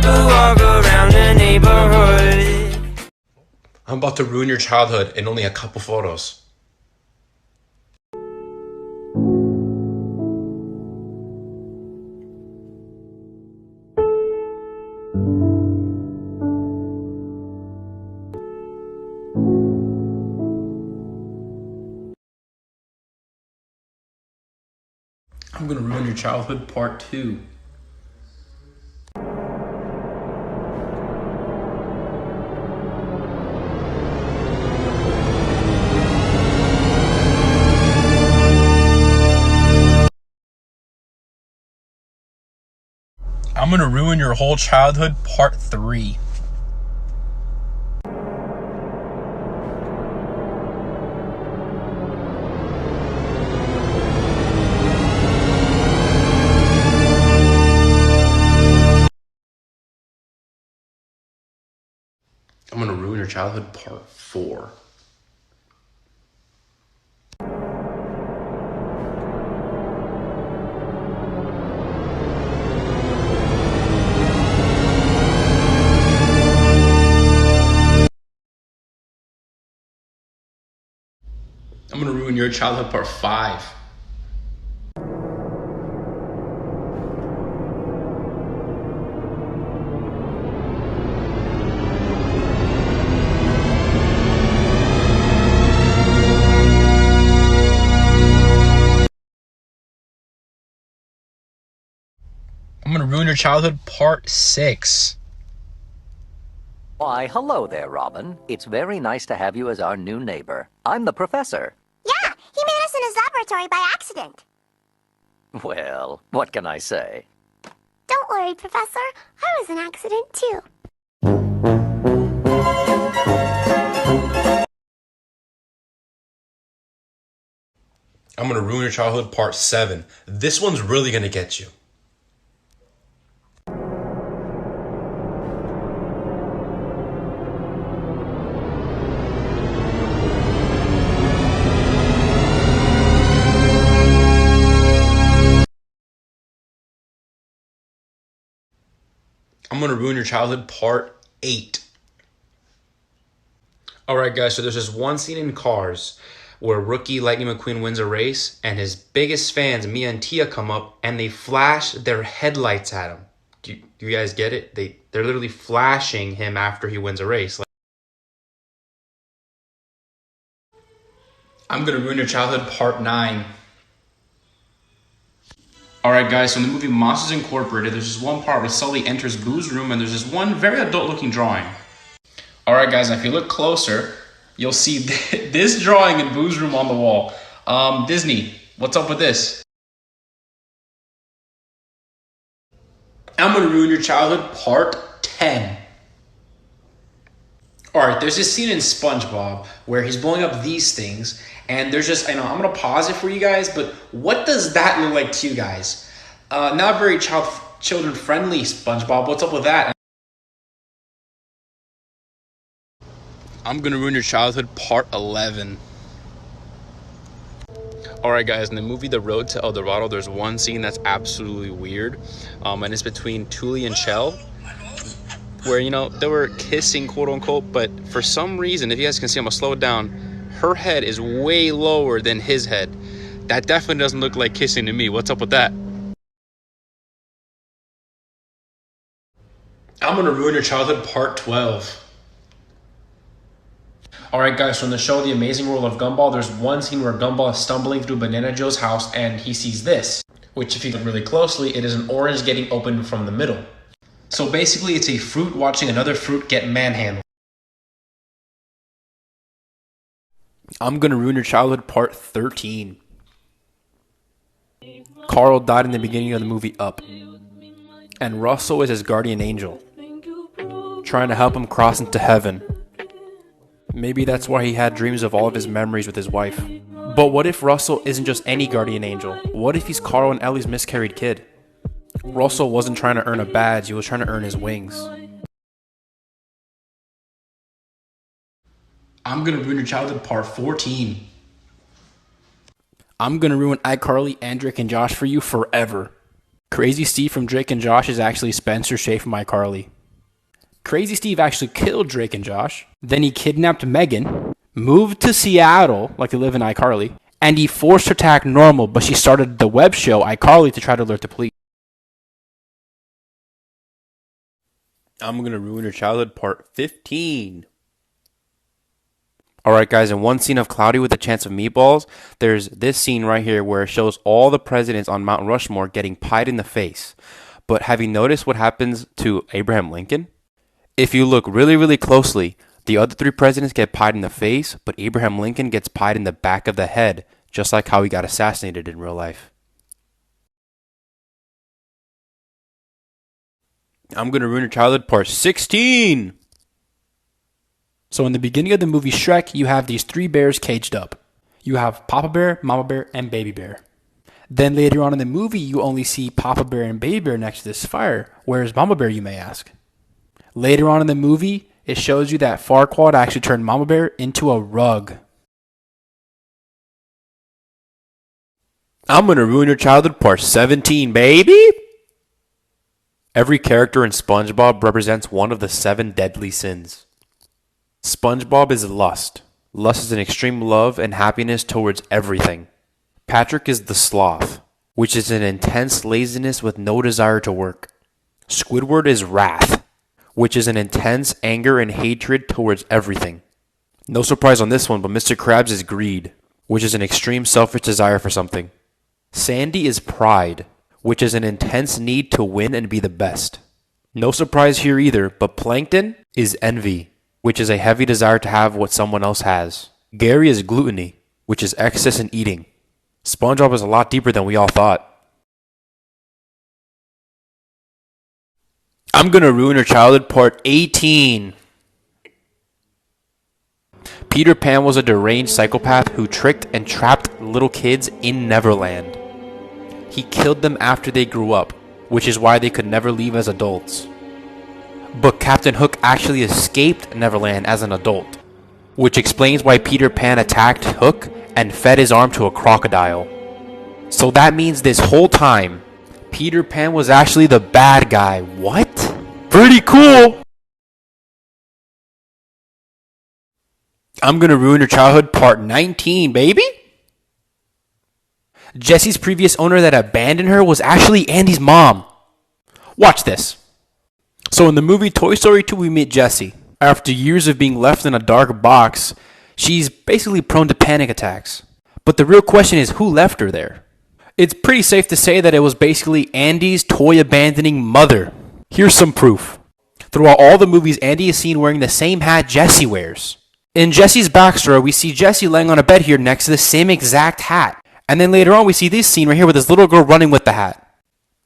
could walk around the neighborhood. I'm about to ruin your childhood in only a couple photos. I'm gonna ruin your childhood, part 2. I'm gonna ruin your whole childhood, part 3. I'm gonna ruin your childhood, part 4. I'm gonna ruin your childhood, part 5. I'm gonna ruin your childhood, part 6. Why, hello there, Robin. It's very nice to have you as our new neighbor. I'm the professor. Yeah, he made us in his laboratory by accident. Well, what can I say? Don't worry, Professor. I was an accident, too. I'm gonna ruin your childhood, part 7. This one's really gonna get you. I'm gonna ruin your childhood, part 8. Alright guys, so there's this one scene in Cars where rookie Lightning McQueen wins a race and his biggest fans, Mia and Tia, come up and they flash their headlights at him. Do you guys get it? They're literally flashing him after he wins a race. I'm gonna ruin your childhood, part 9. Alright guys, so in the movie Monsters Incorporated, there's this one part where Sully enters Boo's room and there's this one very adult looking drawing. Alright guys, now if you look closer, you'll see this drawing in Boo's room on the wall. Disney, what's up with this? I'm gonna ruin your childhood, part 10. Alright, there's this scene in SpongeBob where he's blowing up these things, and there's just, I'm gonna pause it for you guys, but what does that look like to you guys? Not very children friendly, SpongeBob. What's up with that? I'm gonna ruin your childhood, part 11. Alright guys, in the movie The Road to El Dorado, there's one scene that's absolutely weird, and it's between Tully and Chell, where, they were kissing, quote unquote, but for some reason, if you guys can see, I'm gonna slow it down, her head is way lower than his head. That definitely doesn't look like kissing to me. What's up with that? I'm gonna ruin your childhood, part 12. Alright guys, so in the show The Amazing World of Gumball, there's one scene where Gumball is stumbling through Banana Joe's house and he sees this, which if you look really closely, it is an orange getting opened from the middle. So basically, it's a fruit watching another fruit get manhandled. I'm gonna ruin your childhood, part 13. Carl died in the beginning of the movie Up, and Russo is his guardian angel, trying to help him cross into heaven. Maybe that's why he had dreams of all of his memories with his wife. But what if Russell isn't just any guardian angel? What if he's Carl and Ellie's miscarried kid? Russell wasn't trying to earn a badge, he was trying to earn his wings. I'm gonna ruin your childhood, part 14. I'm gonna ruin iCarly, Andrick, and Josh for you forever. Crazy Steve from Drake and Josh is actually Spencer Shay from iCarly. Crazy Steve actually killed Drake and Josh. Then he kidnapped Megan, moved to Seattle, like they live in iCarly, and he forced her to act normal, but she started the web show iCarly to try to alert the police. I'm gonna ruin your childhood, part 15. Alright guys, in one scene of Cloudy with a Chance of Meatballs, there's this scene right here where it shows all the presidents on Mount Rushmore getting pied in the face. But have you noticed what happens to Abraham Lincoln? If you look really, really closely, the other three presidents get pied in the face, but Abraham Lincoln gets pied in the back of the head, just like how he got assassinated in real life. I'm gonna ruin your childhood, part 16! So in the beginning of the movie Shrek, you have these three bears caged up. You have Papa Bear, Mama Bear, and Baby Bear. Then later on in the movie, you only see Papa Bear and Baby Bear next to this fire. Where's Mama Bear, you may ask? Later on in the movie, it shows you that Farquaad actually turned Mama Bear into a rug. I'm gonna ruin your childhood, part 17, baby! Every character in SpongeBob represents one of the 7 deadly sins. SpongeBob is lust. Lust is an extreme love and happiness towards everything. Patrick is the sloth, which is an intense laziness with no desire to work. Squidward is wrath, which is an intense anger and hatred towards everything. No surprise on this one, but Mr. Krabs is greed, which is an extreme selfish desire for something. Sandy is pride, which is an intense need to win and be the best. No surprise here either, but Plankton is envy, which is a heavy desire to have what someone else has. Gary is gluttony, which is excess in eating. SpongeBob is a lot deeper than we all thought. I'm gonna ruin your childhood, part 18. Peter Pan was a deranged psychopath who tricked and trapped little kids in Neverland. He killed them after they grew up, which is why they could never leave as adults. But Captain Hook actually escaped Neverland as an adult, which explains why Peter Pan attacked Hook and fed his arm to a crocodile. So that means this whole time, Peter Pan was actually the bad guy. What? Pretty cool! I'm gonna ruin your childhood, part 19, baby! Jessie's previous owner that abandoned her was actually Andy's mom. Watch this. So in the movie Toy Story 2, we meet Jessie. After years of being left in a dark box, she's basically prone to panic attacks. But the real question is, who left her there? It's pretty safe to say that it was basically Andy's toy-abandoning mother. Here's some proof. Throughout all the movies, Andy is seen wearing the same hat Jessie wears. In Jessie's backstory, we see Jessie laying on a bed here next to the same exact hat. And then later on, we see this scene right here with this little girl running with the hat.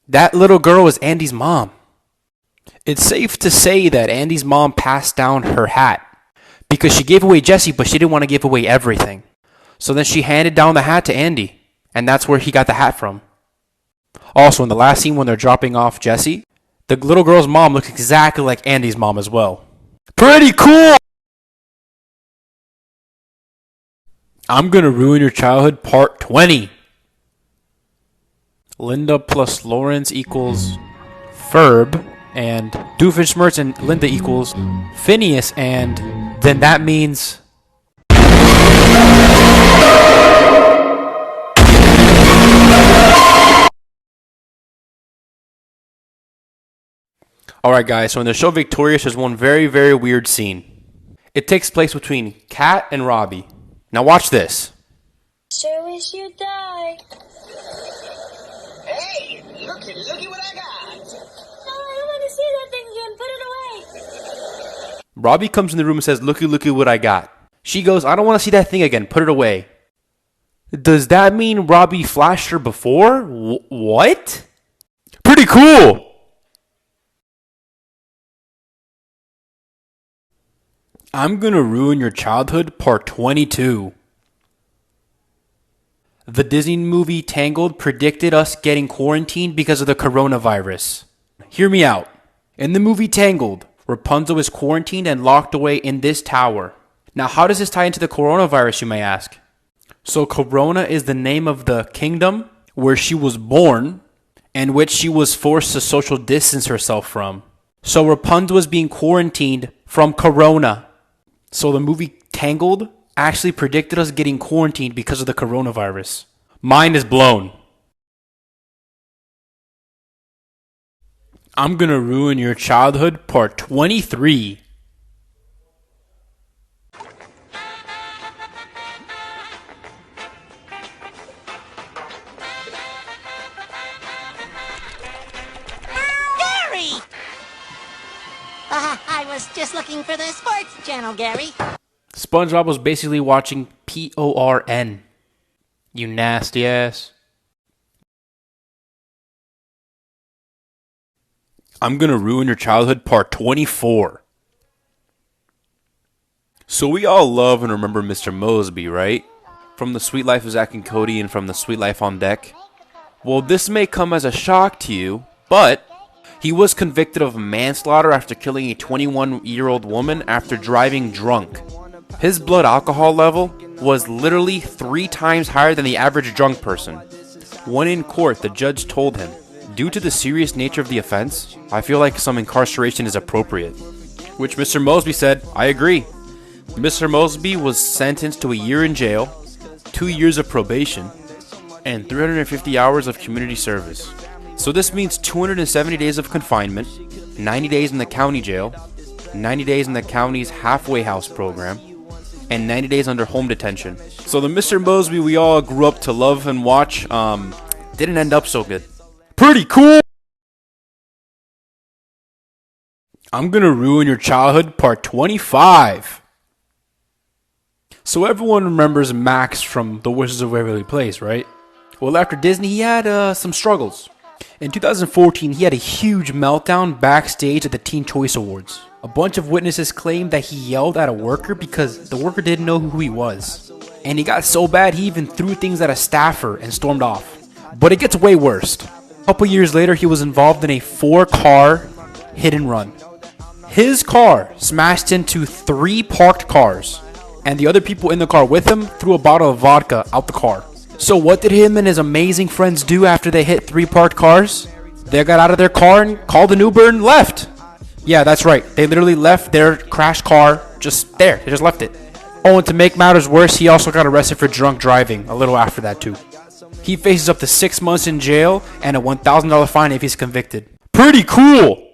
That little girl was Andy's mom. It's safe to say that Andy's mom passed down her hat because she gave away Jessie, but she didn't want to give away everything. So then she handed down the hat to Andy, and that's where he got the hat from. Also, in the last scene when they're dropping off Jessie, the little girl's mom looks exactly like Andy's mom as well. Pretty cool! I'm gonna ruin your childhood, part 20. Linda plus Lawrence equals Ferb, and Doofenshmirtz and Linda equals Phineas, and then that means... Alright guys, so in the show Victorious, there's one very, very weird scene. It takes place between Kat and Robbie. Now watch this. Sure wish you'd die. Hey, looky what I got. No, I don't want to see that thing again. Put it away. Robbie comes in the room and says, looky what I got. She goes, I don't want to see that thing again. Put it away. Does that mean Robbie flashed her before? What? Pretty cool. I'm gonna ruin your childhood, part 22. The Disney movie Tangled predicted us getting quarantined because of the coronavirus. Hear me out. In the movie Tangled, Rapunzel is quarantined and locked away in this tower. Now, how does this tie into the coronavirus, you may ask? So, Corona is the name of the kingdom where she was born and which she was forced to social distance herself from. So Rapunzel was being quarantined from Corona. So the movie Tangled actually predicted us getting quarantined because of the coronavirus. Mind is blown. I'm gonna ruin your childhood, part 23. Gary! I was just looking for the sports channel, Gary. SpongeBob was basically watching PORN. You nasty ass. I'm gonna ruin your childhood, part 24. So we all love and remember Mr. Moseby, right? From The Sweet Life of Zack and Cody and from The Sweet Life on Deck. Well, this may come as a shock to you, but he was convicted of manslaughter after killing a 21-year-old woman after driving drunk. His blood alcohol level was literally 3 times higher than the average drunk person. When in court, the judge told him, "Due to the serious nature of the offense, I feel like some incarceration is appropriate." Which Mr. Moseby said, "I agree." Mr. Moseby was sentenced to a year in jail, 2 years of probation, and 350 hours of community service. So this means 270 days of confinement, 90 days in the county jail, 90 days in the county's halfway house program, and 90 days under home detention. So the Mr. Moseby we all grew up to love and watch didn't end up so good. Pretty cool! I'm gonna ruin your childhood, part 25. So everyone remembers Max from The Wizards of Waverly Place, right? Well, after Disney, he had some struggles. In 2014, he had a huge meltdown backstage at the Teen Choice Awards. A bunch of witnesses claimed that he yelled at a worker because the worker didn't know who he was. And he got so bad he even threw things at a staffer and stormed off. But it gets way worse. A couple years later, he was involved in a 4-car hit and run. His car smashed into 3 parked cars, and the other people in the car with him threw a bottle of vodka out the car. So what did him and his amazing friends do after they hit 3 parked cars? They got out of their car and called an Uber and left. Yeah, that's right. They literally left their crashed car just there. They just left it. Oh, and to make matters worse, he also got arrested for drunk driving a little after that too. He faces up to 6 months in jail and a $1,000 fine if he's convicted. Pretty cool!